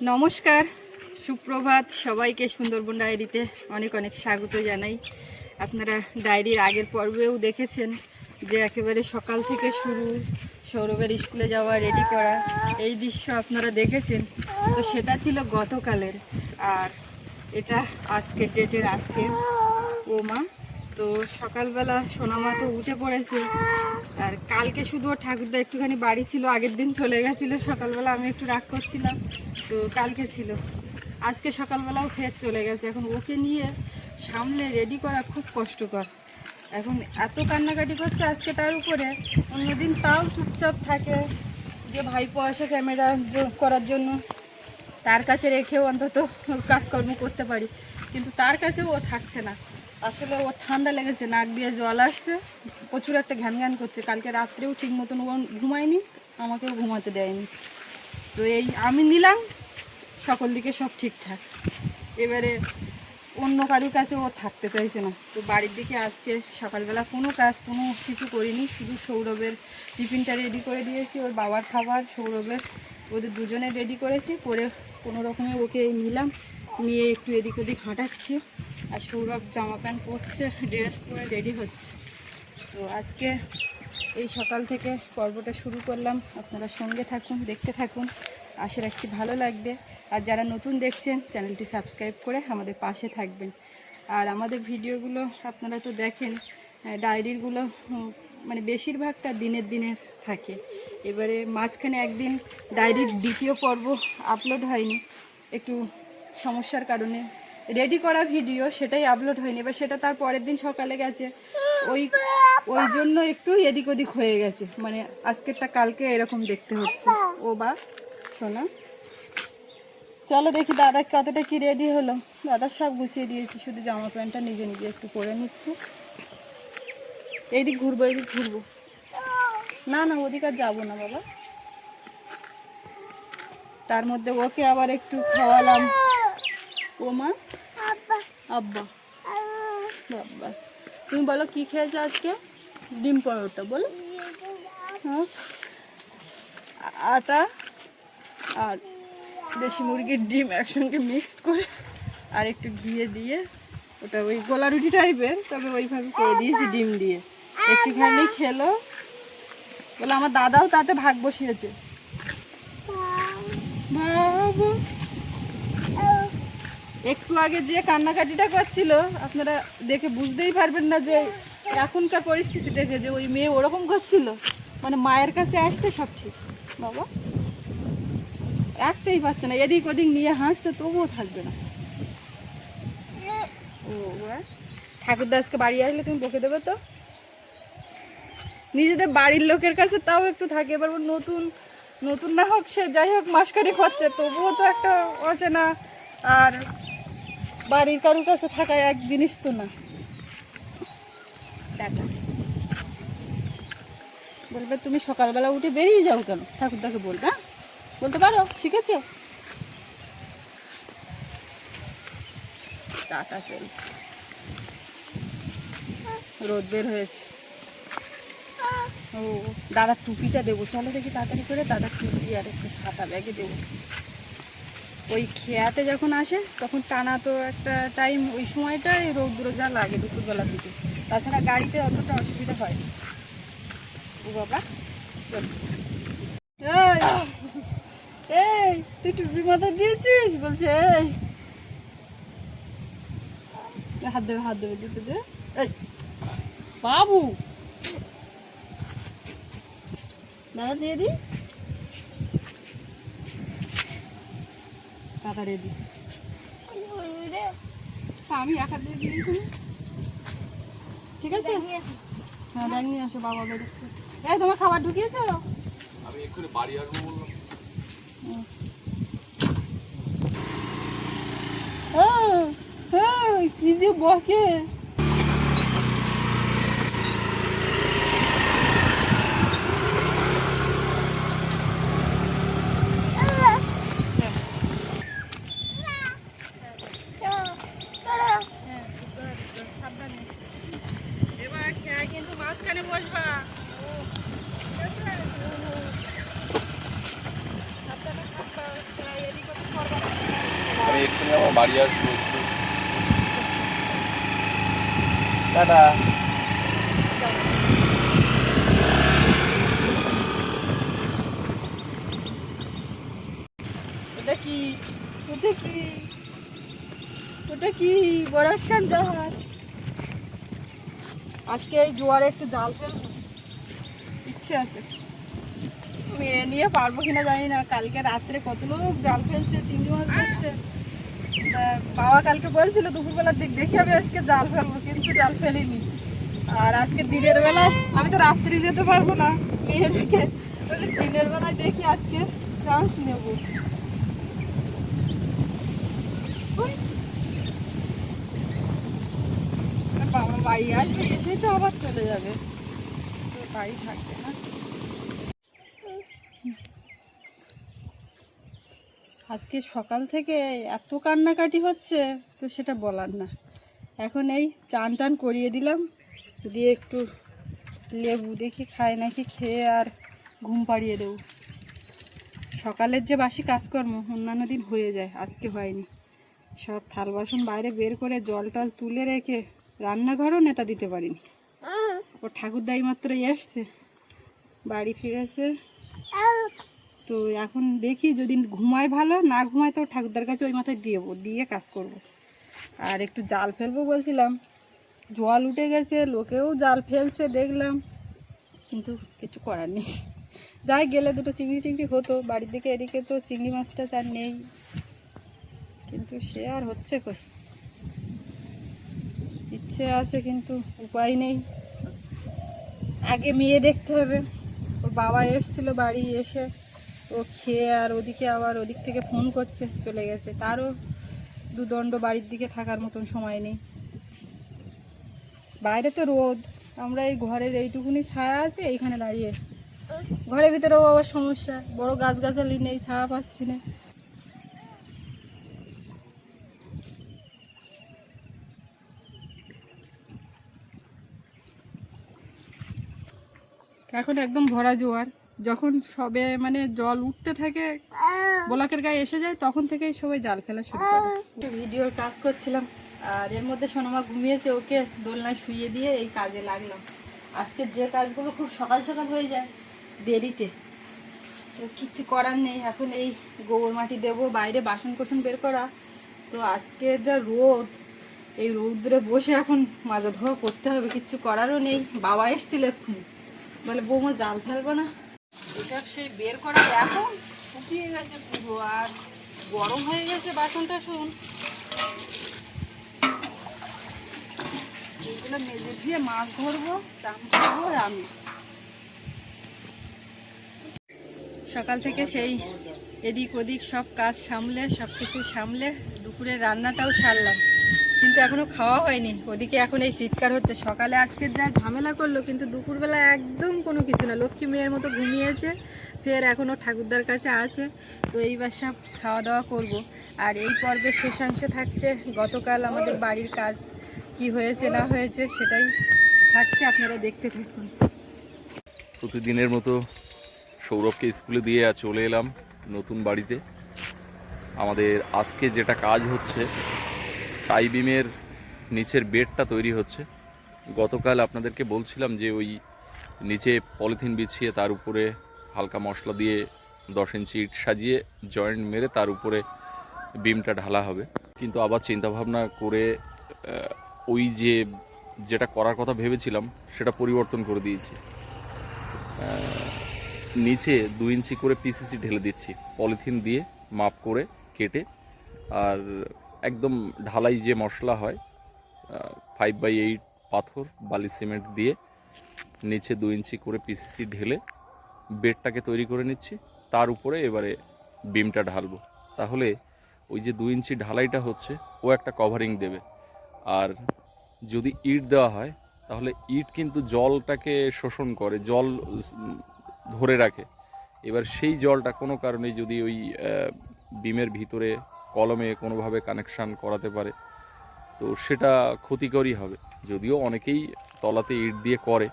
নমস্কার, সুপ্রভাত সবাইকে। সুন্দরবন ডায়েরিতে অনেক অনেক স্বাগত জানাই। আপনারা ডায়েরির আগের পর্বেও দেখেছেন যে একেবারে সকাল থেকে শুরু, সৌরভের স্কুলে যাওয়া, রেডি করা, এই দৃশ্য আপনারা দেখেছেন। তো সেটা ছিল গতকালের, আর এটা আজকের ডেটের। আজকে ও মা তো সকালবেলা সোনামা তো উঠে পড়েছে, আর কালকে শুধু ওর ঠাকুরদা একটুখানি বাড়ি ছিল, আগের দিন চলে গেছিলো। সকালবেলা আমি একটু রাগ করছিলাম, তো কালকে ছিল, আজকে সকালবেলাও ফের চলে গেছে। এখন ওকে নিয়ে সামলে রেডি করা খুব কষ্টকর। এখন এত কান্নাকাটি করছে আজকে, তার উপরে অন্যদিন তাও চুপচাপ থাকে, যে ভাইপো আসে ক্যামেরা করার জন্য, তার কাছে রেখেও অন্তত কাজকর্ম করতে পারি, কিন্তু তার কাছেও ও থাকছে না। আসলে ওর ঠান্ডা লেগেছে, নাক দিয়ে জল আসছে, প্রচুর একটা ঘ্যান ঘ্যান করছে। কালকে রাত্রেও ঠিক মতন ও ঘুমায়নি, আমাকেও ঘুমাতে দেয়নি। তো এই আমি নিলাম, সকল দিকে সব ঠিকঠাক। এবারে অন্য কারোর কাছে ও থাকতে চাইছে না। তো বাড়ির দিকে আজকে সকালবেলা কোনো কিছু করিনি, শুধু সৌরভের টিফিনটা রেডি করে দিয়েছি, ওর বাবার খাবার, সৌরভের, ওদের দুজনে রেডি করেছি। করে কোনো রকমে ওকে নিলাম, নিয়ে একটু এদিক ওদিক হাঁটাচ্ছি। আর সৌরভ জামা প্যান্ট পরছে, ড্রেস পরে রেডি হচ্ছে। তো আজকে এই সকাল থেকে পর্বটা শুরু করলাম। আপনারা সঙ্গে থাকুন, দেখতে থাকুন, আশা রাখছি ভালো লাগবে। আর যারা নতুন দেখছেন চ্যানেলটি সাবস্ক্রাইব করে আমাদের পাশে থাকবেন। আর আমাদের ভিডিওগুলো আপনারা তো দেখেন, ডায়েরিগুলো মানে বেশিরভাগটা দিনের থাকে। এবারে মাঝখানে একদিন ডায়েরির দ্বিতীয় পর্ব আপলোড হয়নি, একটু সমস্যার কারণে। রেডি করা ভিডিও সেটাই আপলোড হয়নি, এবার সেটা তার পরের দিন সকালে গেছে, ওই জন্য একটু এদিক ওদিক হয়ে গেছে। মানে আজকেরটা কালকে এরকম দেখতে হচ্ছে। ও বা শোনা, চলো দেখি দাদা কতটা কি রেডি হলো। দাদা সব গুছিয়ে দিয়েছি, শুধু জামা প্যান্টটা নিজে নিজে একটু পরে নিচ্ছে। এইদিক ঘুরবো, এইদিক ঘুরবো, না না ওদিক আর যাবো না বাবা। তার মধ্যে ওকে আবার একটু খাওয়ালাম। ও মা, আব্বা, বাবা তুমি বলো কি খেয়েছো আজকে? ডিম পরোটা বলো। হ্যাঁ, আটা আর দেশি মুরগির ডিম একসঙ্গে মিক্সড করে আর একটু ঘিয়ে দিয়ে, ওটা ওই গোলা রুটি টাইপের, তবে ওইভাবে করে দিয়েছি ডিম দিয়ে। একটুখানি খেলো, বলে আমার দাদাও তাতে ভাগ বসিয়েছে। বাবা একটু আগে যে কান্নাকাটিটা করছিল আপনারা দেখে বুঝতেই পারবেন না যে এখনকার পরিস্থিতি দেখে যে ওই মেয়ে ওরকম করছিল। মানে মায়ের কাছে আসতে সব ঠিক, বাবা রাখতেই পারছে না, এদিক ওদিক নিয়ে হাঁটছে, তবুও থাকবে না। ও ঠাকুরদাসকে বাড়ি আসলে তুমি বকে দেবে তো, নিজেদের বাড়ির লোকের কাছে তাও একটু থাকে। এবার নতুন নতুন না হোক, সে যাই হোক মাসকারি করছে, তবুও তো একটা অচেনা, আর বাড়ির কারোর কাছে থাকা এক জিনিস তো না। টাটা বলবে, তুমি সকালবেলা উঠে বেরিয়ে যাও কেন? ঠাকুরদাকে বলবে, হ্যাঁ বলতে পারো, শিখেছো? টাটা চলছে, রোদ বের হয়েছে। ও দাদার টুপিটা দেবো, চলো দেখি তাড়াতাড়ি করে দাদার টুপি আর একটা ছাতা ব্যাগে দেবো। ওই খেয়াতে যখন আসে তখন টানা তো একটা টাইম, ওই সময়টাই রৌদ্র যা লাগে দুপুরবেলা থেকে, তাছাড়া গাড়িতে অতটা অসুবিধা হয় না। ও বাবা এই তুই টুপি মাথা দিয়েছিস বলছে, এই হাত দেবে, হাত দেবে, দিতে দে। এই বাবু দাদা দিয়ে দি, দাদা রেডি। আমি এক হাত দিয়ে দিয়েছি, ঠিক আছে? হ্যাঁ ব্যাগ নিয়ে আসো, বাবা বেরোচ্ছে। এই তোমার খাবার ঢুকিয়েছো? আমি এক্ষুনি বাড়ি আসবো বললাম। কি যে বকে, এবার খেয়ে কিন্তু মাঝখানে বসবা, সাবধানে থাকবা, এদিক ওদিক করবা এক্ষুনি আমার বাড়ি আসবো। টাটা। ওটা কি ওটা কি ওটা কি বড় একখান জাহাজ। আজকে এই জোয়ারে একটু জাল ফেলবো ইচ্ছে আছে, মেয়ে নিয়ে পারবো কিনা জানি না। কালকে রাত্রে কত লোক জাল ফেলছে, চিংড়ি মাছ ধরছে। বাবা কালকে বলছিল দুপুরবেলার দিক দেখি আমি আজকে জাল ফেলবো, কিন্তু জাল ফেলিনি। আর আজকে দিনের বেলায় আমি তো রাত্রি যেতে পারবো না মেয়ে রেখে, দিনের বেলায় দেখি আজকে চান্স নেব। বাবা বাড়ি আসবে, এসেই তো আবার চলে যাবে, বাড়ি থাকবে না। আজকে সকাল থেকে এত কান্নাকাটি হচ্ছে তো সেটা বলার না। এখন এই চান টান করিয়ে দিলাম, দিয়ে একটু লেবু দেখি খায় নাকি, খেয়ে আর ঘুম পাড়িয়ে দেবো। সকালের যে বাসি কাজকর্ম অন্যান্য দিন হয়ে যায়, আজকে হয়নি। সব থাল বাসন বাইরে বের করে জল টল তুলে রেখে রান্নাঘরও নেতা দিতে পারিনি। ও ঠাকুরদাই মাত্র এসছে, বাড়ি ফিরেছে। তো এখন দেখি যদি ঘুমায় ভালো, না ঘুমায় তো ঠাকুরদার কাছে ওই মাথায় দিয়ে কাজ করব। আর একটু জাল ফেলবো বলছিলাম, জল উঠে গেছে, লোকেও জাল ফেলছে দেখলাম, কিন্তু কিছু করার নেই। যাই গেলে দুটো চিংড়ি টিংড়ি হতো বাড়ির দিকে, এদিকে তো চিংড়ি মাছটা আর নেই, কিন্তু সে আর হচ্ছে কই। ইচ্ছে আছে কিন্তু উপায় নেই, আগে মেয়ে দেখতে হবে। ওর বাবা এসেছিল, বাড়ি এসে ও খেয়ে আর ওদিকে আবার ওদিক থেকে ফোন করছে চলে গেছে, তারও দুদণ্ড বাড়ির দিকে থাকার মতন সময় নেই। বাইরে তো রোদ, আমরা এই ঘরের এইটুকুনি ছায়া আছে, এইখানে দাঁড়িয়ে। ঘরের ভিতরেও আবার সমস্যা, বড় গাছগাছালি নেই, ছায়া পাচ্ছি না। এখন একদম ভরা জোয়ার, যখন সবে মানে জল উঠতে থাকে বোলাকের গায়ে এসে যায়, তখন থেকেই সবাই জাল ফেলা শুরু করে। ভিডিওর কাজ করছিলাম আর এর মধ্যে সোনামা ঘুমিয়েছে, ওকে দোলনায় শুইয়ে দিয়ে এই কাজে লাগলাম। আজকে যে কাজগুলো খুব সকাল সকাল হয়ে যায় দেরিতে, তো কিচ্ছু করার নেই। এখন এই গোবর মাটি দেবো, বাইরে বাসন কোসন বের করা। তো আজকে যা রোদ, এই রোদ্রে বসে এখন মাজা ধোয়া করতে হবে, কিচ্ছু করারও নেই। বাবা এসছিল এক্ষুনি, বলে বৌমা জাল ফেলবো না, এসব সেই বের করা এখন শুকিয়ে গেছে পুরো, আর গরম হয়ে গেছে বাসন টাসন, এগুলো মেজে দিয়ে মাছ ধরবো, চান করবো। আমি সকাল থেকে সেই এদিক ওদিক সব কাজ সামলে, সব কিছু সামলে দুপুরে রান্নাটাও সারলাম, কিন্তু এখনও খাওয়া হয়নি। ওদিকে এখন এই চিৎকার হচ্ছে। সকালে আজকে যা ঝামেলা করলো, কিন্তু দুপুরবেলা একদম কোনো কিছু না, লক্ষ্মী মেয়ের মতো ঘুমিয়েছে, ফের এখনও ঠাকুরদার কাছে আছে। তো এইবার সব খাওয়া দাওয়া করব। আর এই পর্বের শেষাংশে থাকছে গতকাল আমাদের বাড়ির কাজ কি হয়েছে না হয়েছে, সেটাই থাকছে, আপনারা দেখতে থাকুন। প্রতিদিনের মতো সৌরভকে স্কুলে দিয়ে চলে এলাম নতুন বাড়িতে। আমাদের আজকে যেটা কাজ হচ্ছে, টাই বিমের নিচের বেডটা তৈরি হচ্ছে। গতকাল আপনাদেরকে বলছিলাম যে ওই নিচে পলিথিন বিছিয়ে তার উপরে হালকা মশলা দিয়ে 10 ইঞ্চি ইট সাজিয়ে জয়েন্ট মেরে তার উপরে বিমটা ঢালা হবে। কিন্তু আবার চিন্তাভাবনা করে ওই যেটা করার কথা ভেবেছিলাম সেটা পরিবর্তন করে দিয়েছি। নিচে 2 ইঞ্চি করে পিসিসি ঢেলে দিচ্ছি, পলিথিন দিয়ে মাপ করে কেটে। আর একদম ঢালাই যে মশলা হয় 5/8 পাথর বালি সিমেন্ট দিয়ে নিচে 2 ইঞ্চি করে পিসিসি ঢেলে বেডটাকে তৈরি করে নিচ্ছি। তার উপরে এবারে বিমটা ঢালবো, তাহলে ওই যে 2 ইঞ্চি ঢালাইটা হচ্ছে ও একটা কভারিং দেবে। আর যদি ইট দেওয়া হয় তাহলে ইট কিন্তু জলটাকে শোষণ করে, জল ধরে রাখে। এবার সেই জলটা কোনো কারণে যদি ওই বিমের ভিতরে কলমে কোনোভাবে কানেকশান করাতে পারে, তো সেটা ক্ষতিকরই হবে। যদিও অনেকেই তলাতে ইট দিয়ে করে,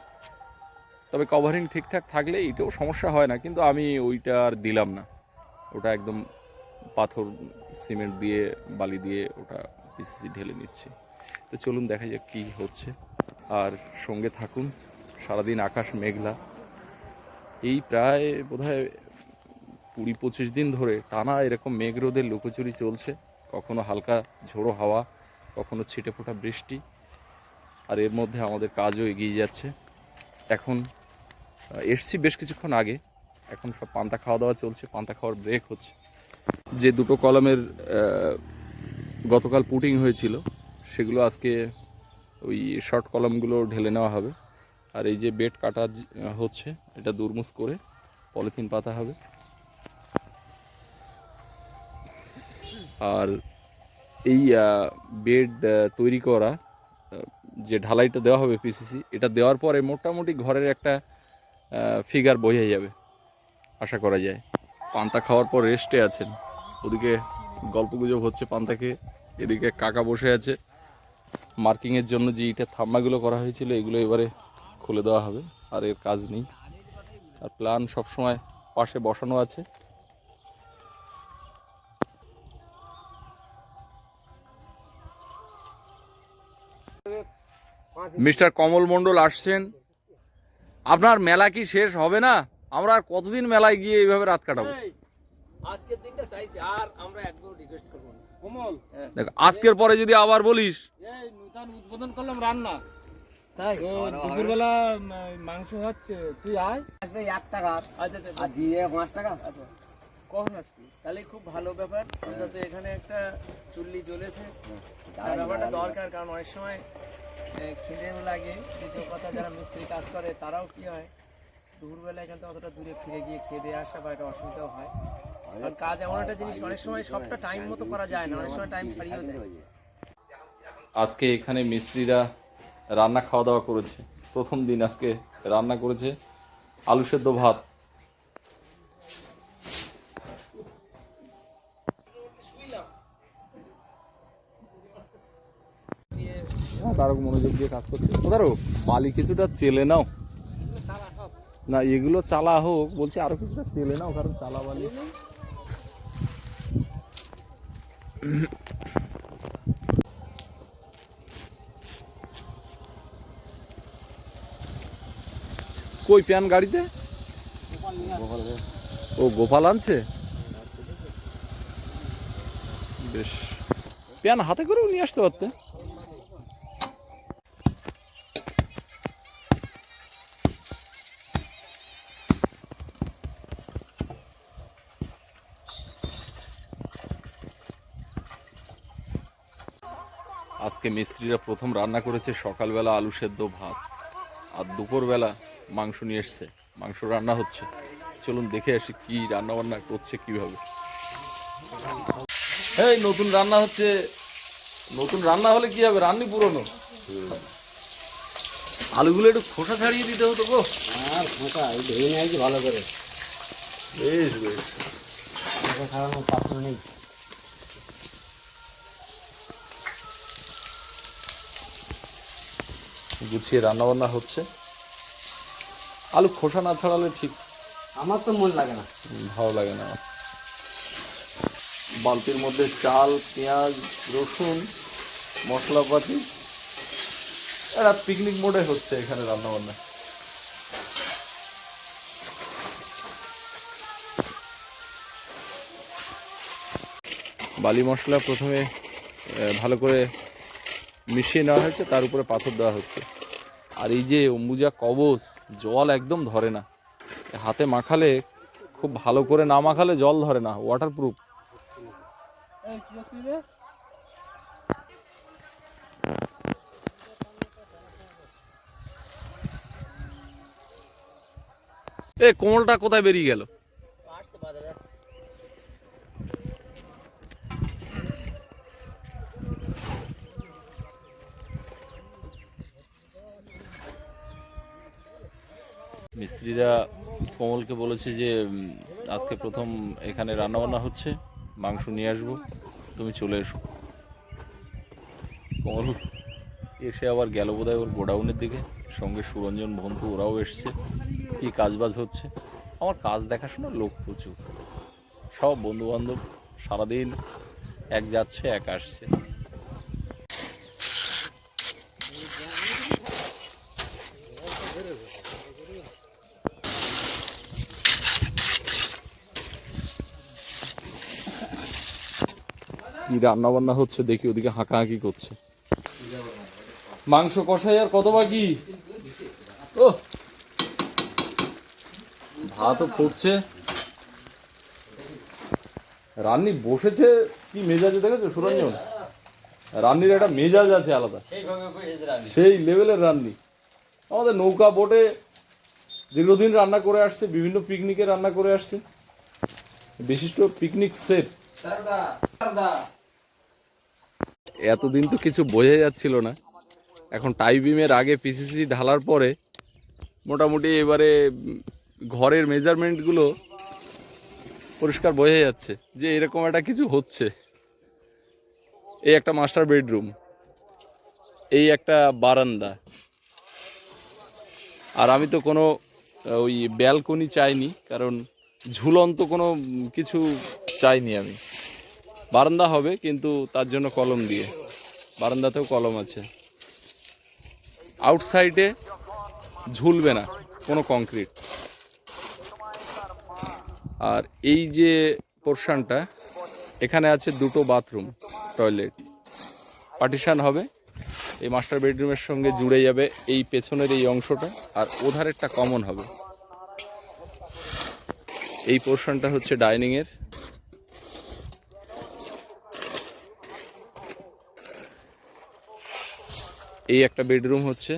তবে কভারিং ঠিকঠাক থাকলে এটাও সমস্যা হয় না, কিন্তু আমি ওইটা আর দিলাম না। ওটা একদম পাথর সিমেন্ট দিয়ে বালি দিয়ে ওটা পিসিসি ঢেলে নিচ্ছি। তো চলুন দেখা যাক কী হচ্ছে, আর সঙ্গে থাকুন। সারাদিন আকাশ মেঘলা, এই প্রায় বোধহয় 20-25 দিন ধরে টানা এরকম মেঘ রোদের লুকোচুরি চলছে। কখনো হালকা ঝোড়ো হাওয়া, কখনো ছিটে ফোঁটা বৃষ্টি, আর এর মধ্যে আমাদের কাজও এগিয়ে যাচ্ছে। এখন এসছি বেশ কিছুক্ষণ আগে, এখন সব পান্তা খাওয়া দাওয়া চলছে, পান্তা খাওয়ার ব্রেক হচ্ছে। যে দুটো কলামের গতকাল পুটিং হয়েছিল সেগুলো আজকে ওই শর্ট কলামগুলো ঢেলে নেওয়া হবে। আর এই যে বেড কাটা হচ্ছে, এটা দুরমুস করে পলিথিন পাতা হবে। আর এই বেড তৈরি করা যে ঢালাইটা দেওয়া হবে পিসিসি, এটা দেওয়ার পরে মোটামুটি ঘরের একটা ফিগার বোঝা যাবে আশা করা যায়। পান্তা খাওয়ার পর রেস্টে আছেন, ওদিকে গল্পগুজব হচ্ছে পান্তাকে, এদিকে কাকা বসে আছে। মার্কিংয়ের জন্য যে ইটের থাম্বাগুলো করা হয়েছিল এগুলো এবারে খুলে দেওয়া হবে, আর এর কাজ নেই। আর প্ল্যান সবসময় পাশে বসানো আছে। মিস্টার কমল মণ্ডল আসছেন। আপনার মেলা কি শেষ হবে না? আমরা আর কতদিন মেলায় গিয়ে এইভাবে রাত কাটাবো? আজকের দিনটা চাইছি, আর আমরা একদম রিকোয়েস্ট করবো না। কমল, দেখ আজকের পরে যদি আবার বলিস, এই নতুন উদ্বোধন করলাম রান্না, তাই দুপুরবেলা মাংস হচ্ছে, তুই আয়। আসবে 1 টাকা, আচ্ছা আচ্ছা, আর দিয়ে 5 টাকা। আচ্ছা কখন আসবি? তাহলে খুব ভালো ব্যাপার, অন্তত এখানে একটা চুল্লি জ্বলেছে, তার ব্যাপারটা দরকার। কারণ অনেক সময় খিদেও লাগে। দ্বিতীয় কথা, যারা মিস্ত্রি কাজ করে তারাও কি হয়, দুপুরবেলা এখান থেকে অতটা দূরে ফিরে গিয়ে খেয়ে আসা বা একটা অসুবিধাও হয়। আর কাজ এমন একটা জিনিস, অনেক সময় সবটা টাইম মতো করা যায় না, অনেক সময় টাইম ছাড়িয়েও যায়। আজকে এখানে মিস্ত্রিরা রান্না খাওয়া দাওয়া করেছে। প্রথম দিন আজকে রান্না করেছে আলু সেদ্ধ ভাত। তারও মনোযোগ দিয়ে কাজ করছে। তারও বালি কিছুটা চেলে নাও না, এগুলো চালা হোক বলছি, আরো কিছুটা চেলে নাও, কারণ চালা বালি। কই প্যান গাড়িতে? ও গোপাল আনছে, বেশ। প্যান হাতে করেও নিয়ে আসতে পারতে। আজকে মিস্ত্রিরা প্রথম রান্না করেছে সকালবেলা আলু সেদ্ধ ভাত, আর দুপুরবেলা মাংস নিয়ে এসছে, মাংস রান্না হচ্ছে। চলুন দেখে আসি কি রান্না বান্না করছে কিভাবে। এই নতুন রান্না হচ্ছে, নতুন রান্না হলে কি হবে, রান্নি পুরনো। আলুগুলো একটু খোসা ছাড়িয়ে দিতে হতো গো। আর খোকা এই ধুয়ে নিয়েছি ভালো করে। বেশ বেশ, খোকা ছাড়ানোর পাত্র নেই। গুছিয়ে রান্না বান্না হচ্ছে। আলু খোসা না ছাড়ালে ঠিক আমার তো মন লাগে না, ভালো লাগে না। বালতির মধ্যে চাল, পেঁয়াজ, রসুন, মশলাপাতি, এরা পিকনিক মোডে হচ্ছে এখানে রান্না বান্না। বালি মশলা প্রথমে ভালো করে মিশিয়ে নেওয়া হয়েছে, তার উপরে পাথর দেওয়া হচ্ছে। আর এই যে অম্বুজা কবচ, জল একদম ধরে না, হাতে মাখালে খুব ভালো করে না মাখালে জল ধরে না, ওয়াটারপ্রুফ। এ কোমলটা কোথায় বেরিয়ে গেল? মিস্ত্রিরা কমলকে বলেছে যে আজকে প্রথম এখানে রান্নাবান্না হচ্ছে, মাংস নিয়ে আসবো, তুমি চলে এসো। কমল এসে আবার গেল বোধহয় ওর গোডাউনের দিকে, সঙ্গে সুরঞ্জন, বন্ধু, ওরাও এসছে। কি কাজবাজ হচ্ছে, আমার কাজ দেখাশোনার লোক প্রচুর, সব বন্ধুবান্ধব সারাদিন এক যাচ্ছে এক আসছে। কি রান্না বান্না হচ্ছে দেখি, ওদিকে হাঁকাহাঁকি করছে। মাংস কষাই আর কত বাকি? ও ভাতও ফুটছে, রান্নি বসেছে কি মেজাজে দেখেছো সুরঞ্জন? রান্নির একটা মেজাজ আছে আলাদা, সেই লেভেলের রান্নি। আমাদের নৌকা বোটে দীর্ঘদিন রান্না করে আসছে, বিভিন্ন পিকনিকে রান্না করে আসছে, বিশিষ্ট পিকনিক শেফ। এতদিন তো কিছু বোঝা যাচ্ছিল না, এখন টাই বিমের আগে পিসিসি ঢালার পরে মোটামুটি এবারে ঘরের মেজারমেন্টগুলো পরিষ্কার বোঝা যাচ্ছে যে এরকম একটা কিছু হচ্ছে। এই একটা মাস্টার বেডরুম, এই একটা বারান্দা, আর আমি তো কোনো ওই ব্যালকনি চাইনি, কারণ ঝুলন্ত কোনো কিছু চাইনি আমি। বারান্দা হবে কিন্তু তার জন্য কলম দিয়ে, বারান্দাতেও কলম আছে। আউটসাইডে ঝুলবে না কোনো কংক্রিট। আর এই যে পোর্শনটা, এখানে আছে দুটো বাথরুম, টয়লেট, পার্টিশন হবে। এই মাস্টার বেডরুমের সঙ্গে জুড়ে যাবে এই পেছনের এই অংশটা, আর ওধারেরটা কমন হবে। এই পোর্শনটা হচ্ছে ডাইনিংয়ের। এই একটা বেডরুম হচ্ছে,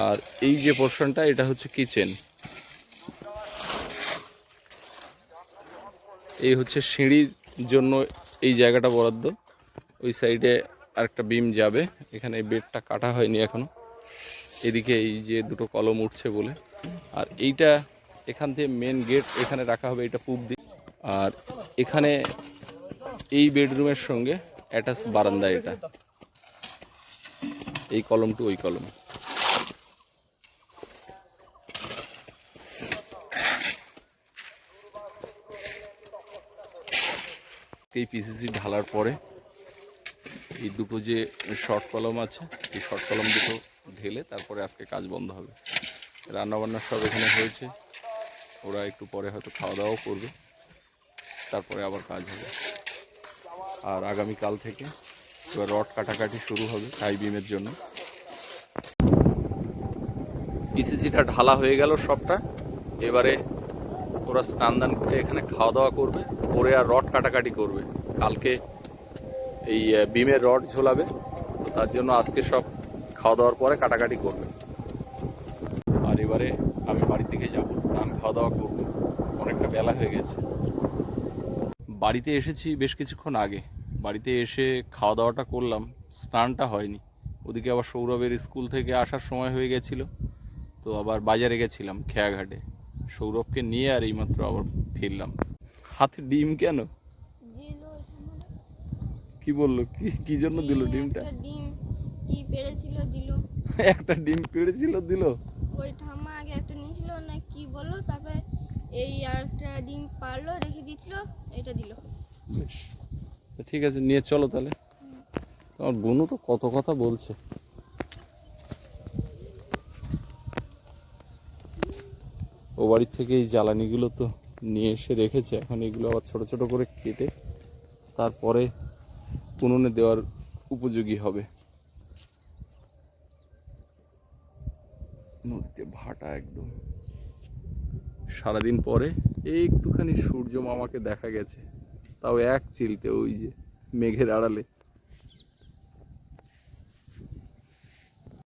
আর এই যে পোর্শনটা এটা হচ্ছে কিচেন। এই হচ্ছে সিঁড়ির জন্য এই জায়গাটা বরাদ্দ। ওই সাইডে আরেকটা বিম যাবে, এখানে এই বেডটা কাটা হয়নি এখনো। এদিকে এই যে দুটো কলম উঠছে বলে, আর এইটা এখান থেকে মেন গেট এখানে রাখা হবে, এটা পূব দিক। আর এখানে এই বেডরুমের সঙ্গে অ্যাটাচ বারান্দা, এটা এই কলম টু ওই কলম। এই পিসিসি ঢালার পরে এই দুটো যে শর্ট কলম আছে, এই শর্ট কলম দুটো ঢেলে তারপরে আজকে কাজ বন্ধ হবে। রান্নাবান্না সব এখানে হয়েছে, ওরা একটু পরে হয়তো খাওয়া দাওয়াও করবে, তারপরে আবার কাজ হবে। আর আগামীকাল থেকে এবার রড কাটাকাটি শুরু হবে টাই বিমের জন্য। পিসিসিটা ঢালা হয়ে গেল সবটা, এবারে ওরা স্নান দান করে এখানে খাওয়া দাওয়া করবে, করে আর রড কাটাকাটি করবে। কালকে এই বিমের রড ঝোলাবে, তো তার জন্য আজকে সব খাওয়া দাওয়ার পরে কাটাকাটি করবে। আর এবারে আমি বাড়ি থেকে যাব, স্নান খাওয়া দাওয়া করবো, অনেকটা বেলা হয়ে গেছে। বাড়িতে এসেছি বেশ কিছুক্ষণ আগে, বাড়িতে এসে খাওয়া দাওয়াটা করলাম, স্নানটা হয়নি। ওদিকে আবার সৌরভের স্কুল থেকে আসার সময় হয়ে গেছিলো, তো আবার বাজারে গেছিলাম খেয়াঘাটে, সৌরভকে নিয়ে আর এইমাত্র আবার ফিরলাম। হাতে ডিম কেন? কি বললো, কি জন্য দিল ডিমটা? ডিম কি পেড়েছিল দিল। একটা ডিম পেড়েছিল দিল। ওই ঠাম্মা আগে একটা নিয়েছিল না কি বললো, তারপরে এই আরেকটা ডিম পারলো রেখে দিয়েছিল, এটা দিল। বেশ, ঠিক আছে নিয়ে চলো তাহলে। তোমার বোনও তো কত কথা বলছে। ও বাড়ির থেকে এই জ্বালানিগুলো তো নিয়ে এসে রেখেছে, এখন এগুলো আবার ছোট ছোট করে কেটে তারপরে উনুনে দেওয়ার উপযোগী হবে। নদীতে ভাটা একদম। সারাদিন পরে একটুখানি সূর্য মামাকে দেখা গেছে, তাও এক চিলতে, ওই যে মেঘের আড়ালে।